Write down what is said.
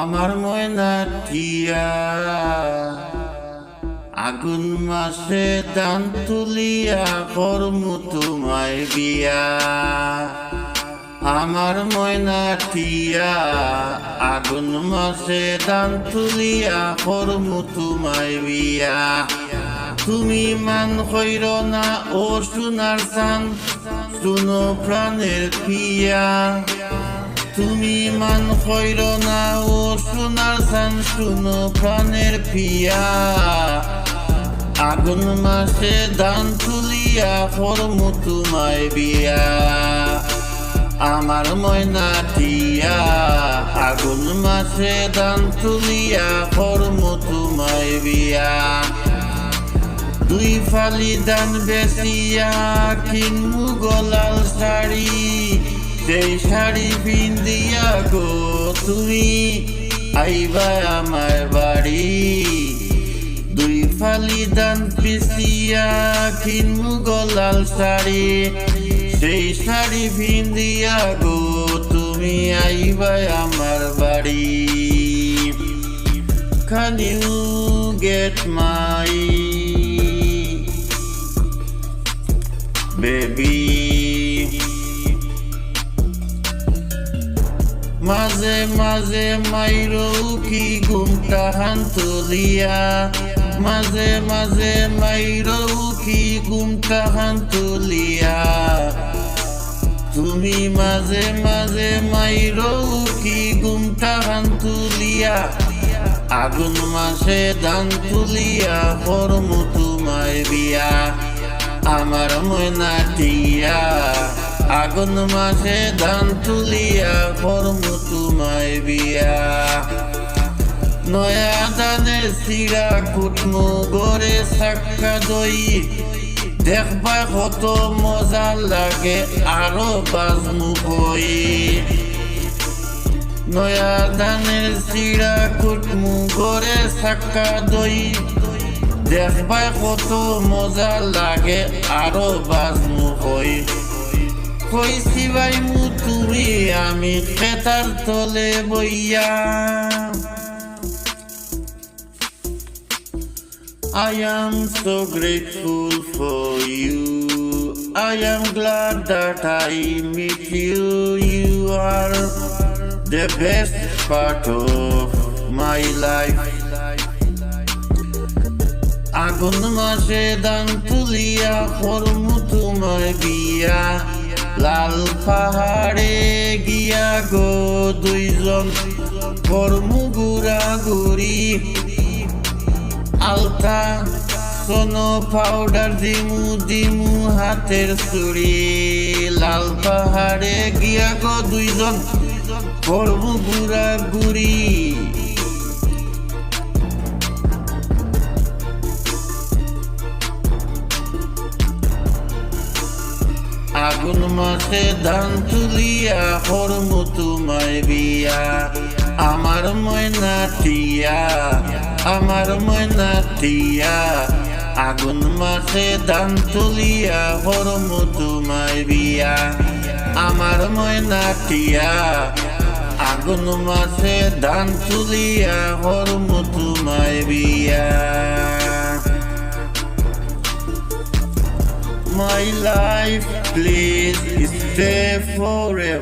আমার ময়না টিয়া আগুন মাসে দান তুলিয়া করমু তোমায় বিয়া। আমার ময়না টিয়া আগুন মাসে দান তুলিয়া করমু তোমায় বিয়া। তুমি মান কইর না ও সোনার চান, শুনো প্রাণের পিয়া। তুমি মান কইর না ও সোনার চান, শুনো প্রাণের পিয়া। আগুন মাসে দান তুলিয়া করমু তোমায় বিয়া। আমার ময়না টিয়া আগুন মাসে দান তুলিয়া করমু তোমায় বিয়া। দুই ফালি দান বেচিয়া কিনমু গলাল শাড়ি, সেই শাড়ি পিন্দিয়া গো তুমি আইবা আমার বাড়ি। দুই ফালি দান বেচিয়া কিনমু গলাল শাড়ি, সেই শাড়ি পিন্দিয়া গো তুমি আইবা আমার বাড়ি। Can you get my baby? মাঝে মাঝে মাইরো কি ঘুমটা হান্তুলিয়া, মাঝে মাঝে মাইরো কি ঘুমটা হান্তুলিয়া। তুমি মাঝে মাঝে মাইরো কি ঘুমটা হান্তুলিয়া। আগুন মাসে দান তুলিয়া করমু তোমায় বিয়া। আমার ময়না টিয়া আগুন মাসে দান তুলিয়া করমু তোমায় বিয়া। নয়া দানের চিরা কুটমু গড়ে সাক্কা দই, দেখবা কত মজা লাগে আরো বাজমু কই। নয়া দানের চিরা কুটমু গড়ে সাক্কা দই, দেখবা কত মজা লাগে আরো বাজমু কই। কইছি ভাই মু তুমি আমি খেতার তলে বইয়া। I am so grateful for you. I am glad that I meet you. You are the best part of my life. আগুন মাসে দান তুলিয়া করমু তোমায় বিয়া। লাল পাহাড়ে গিয়া গো দুইজন করমু ঘুরাঘুরি। আলতা সোনো পাউডার দিমু দিমু হাতের চুড়ি। লাল পাহাড়ে গিয়া গো দুইজন করমু ঘুরাঘুরি। আগুন মাসে দান তুলিয়া করমু তোমায় বিয়া। আমার ময়না টিয়া আমার ময়না টিয়া আগুন মাসে দান তুলিয়া করমু তোমায় বিয়া। আমার ময়না টিয়া আগুন মাসে দান তুলিয়া করমু তোমায় বিয়া। My life, please stay forever.